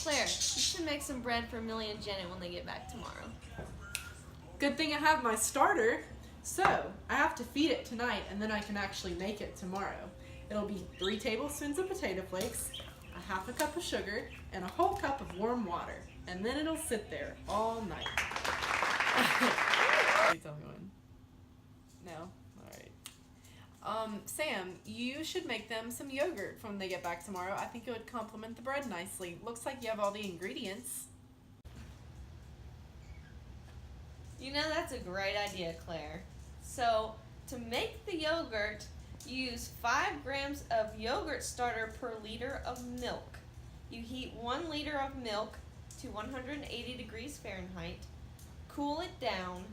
Claire, you should make some bread for Millie and Janet when they get back tomorrow. Good thing I have my starter. So, I have to feed it tonight and then I can actually make it tomorrow. It'll be 3 tablespoons of potato flakes, a half a cup of sugar, and a whole cup of warm water. And then it'll sit there all night. Please tell me when. No? Alright. Sam, you should make them some yogurt when they get back tomorrow. I think it would complement the bread nicely. Looks like you have all the ingredients. You know, that's a great idea, Claire. So, to make the yogurt, use 5 grams of yogurt starter per liter of milk. You heat 1 liter of milk to 180 degrees Fahrenheit. Cool it down.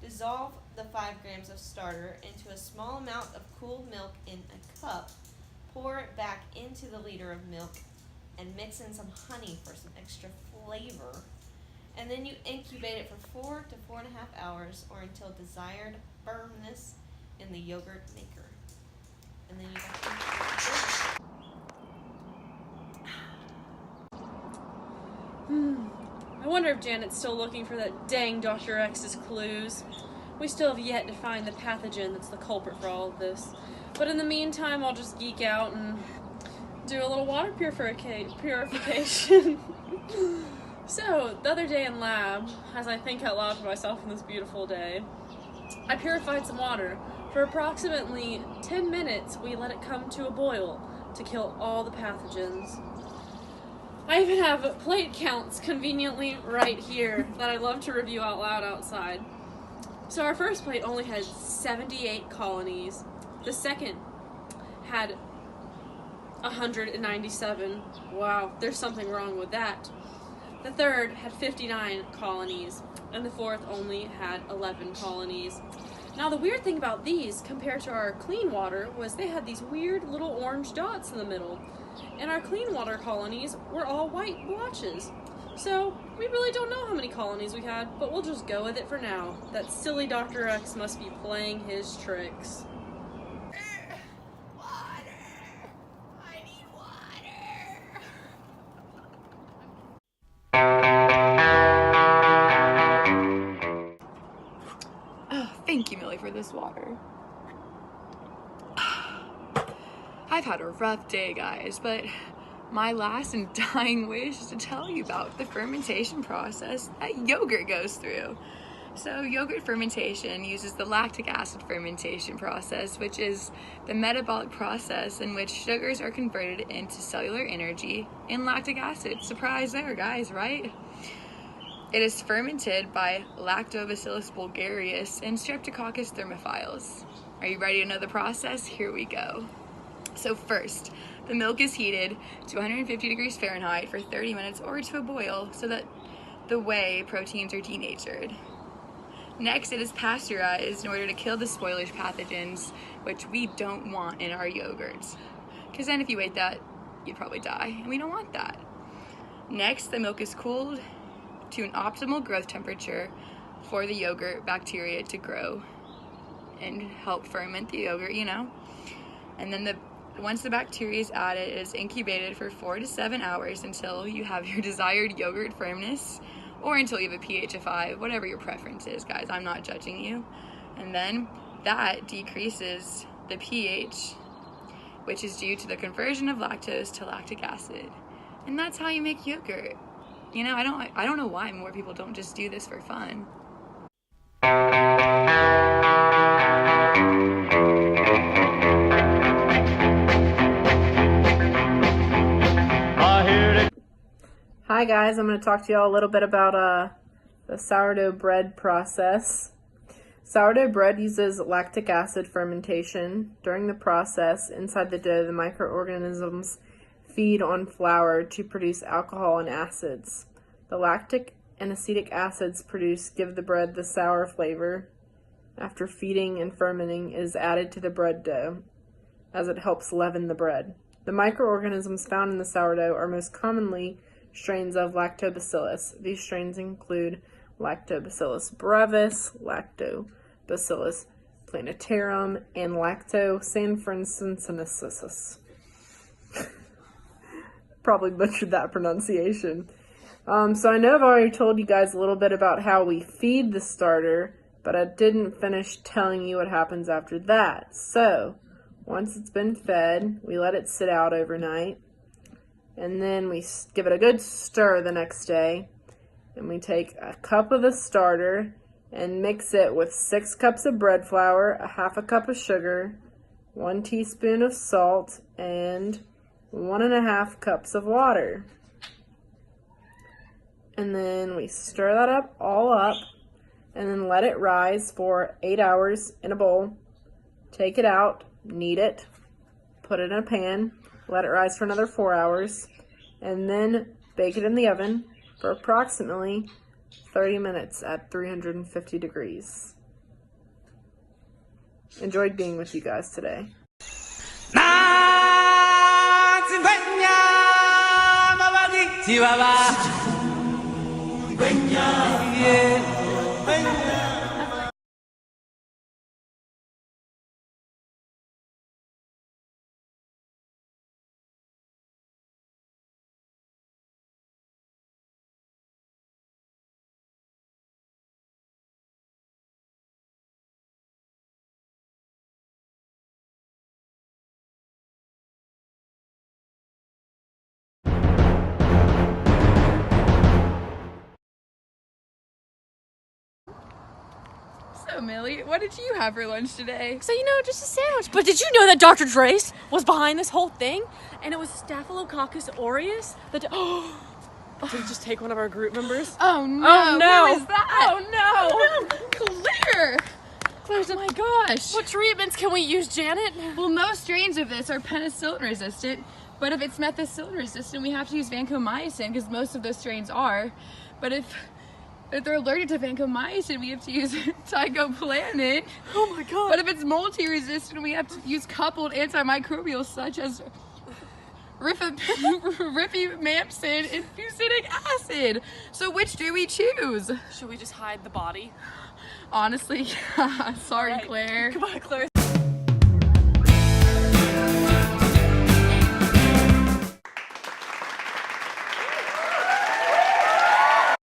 Dissolve the 5 grams of starter into a small amount of cooled milk in a cup. Pour it back into the liter of milk and mix in some honey for some extra flavor. And then you incubate it for 4 to 4.5 hours or until desired firmness in the yogurt maker. And then you have I wonder if Janet's still looking for that dang Dr. X's clues. We still have yet to find the pathogen that's the culprit for all of this. But in the meantime, I'll just geek out and do a little water purification. So, the other day in lab, as I think out loud to myself on this beautiful day, I purified some water. For approximately 10 minutes, we let it come to a boil to kill all the pathogens. I even have plate counts conveniently right here that I love to review out loud outside. So our first plate only had 78 colonies. The second had 197. Wow, there's something wrong with that. The third had 59 colonies, and the fourth only had 11 colonies. Now the weird thing about these, compared to our clean water, was they had these weird little orange dots in the middle. And our clean water colonies were all white blotches. So, we really don't know how many colonies we had, but we'll just go with it for now. That silly Dr. X must be playing his tricks. Thank you, Millie, for this water. I've had a rough day, guys, but my last and dying wish is to tell you about the fermentation process that yogurt goes through. So yogurt fermentation uses the lactic acid fermentation process, which is the metabolic process in which sugars are converted into cellular energy in lactic acid. Surprise there, guys, right? It is fermented by Lactobacillus bulgarius and Streptococcus thermophiles. Are you ready to know the process? Here we go. So first, the milk is heated to 150 degrees Fahrenheit for 30 minutes or to a boil so that the whey proteins are denatured. Next, it is pasteurized in order to kill the spoilage pathogens, which we don't want in our yogurts. Because then if you ate that, you'd probably die, and we don't want that. Next, the milk is cooled to an optimal growth temperature for the yogurt bacteria to grow and help ferment the yogurt, you know. And then once the bacteria is added, it is incubated for 4 to 7 hours until you have your desired yogurt firmness, or until you have a pH of 5, whatever your preference is, guys. I'm not judging you. And then that decreases the pH, which is due to the conversion of lactose to lactic acid. And that's how you make yogurt. You know, I don't know why more people don't just do this for fun. Hi guys, I'm going to talk to y'all a little bit about the sourdough bread process. Sourdough bread uses lactic acid fermentation. During the process, inside the dough, the microorganisms feed on flour to produce alcohol and acids. The lactic and acetic acids produced give the bread the sour flavor. After feeding and fermenting, it is added to the bread dough, as it helps leaven the bread. The microorganisms found in the sourdough are most commonly strains of lactobacillus. These strains include Lactobacillus brevis, Lactobacillus plantarum, and Lactosanfrancensis. probably butchered that pronunciation. So I know I've already told you guys a little bit about how we feed the starter, but I didn't finish telling you what happens after that. So, once it's been fed, we let it sit out overnight, and then we give it a good stir the next day, and we take a cup of the starter and mix it with 6 cups of bread flour, a half a cup of sugar, 1 teaspoon of salt, and 1.5 cups of water. And then we stir that all up, and then let it rise for 8 hours in a bowl. Take it out, knead it, put it in a pan, let it rise for another 4 hours, and then bake it in the oven for approximately 30 minutes at 350 degrees. Enjoyed being with you guys today. So, Millie, what did you have for lunch today? So, just a sandwich. But did you know that Dr. Trace was behind this whole thing? And it was Staphylococcus aureus? Did he just take one of our group members? Oh no! Oh no! Who is that? Oh no! Claire! Oh my gosh! What treatments can we use, Janet? Well, most strains of this are penicillin resistant, but if it's methicillin resistant, we have to use vancomycin because most of those strains are. But if they're allergic to vancomycin, we have to use ticoplanin. Oh my god! But if it's multi-resistant, we have to use coupled antimicrobials such as rifamycin and fusidic acid. So which do we choose? Should we just hide the body? Honestly, sorry, Right. Claire. Come on, Claire.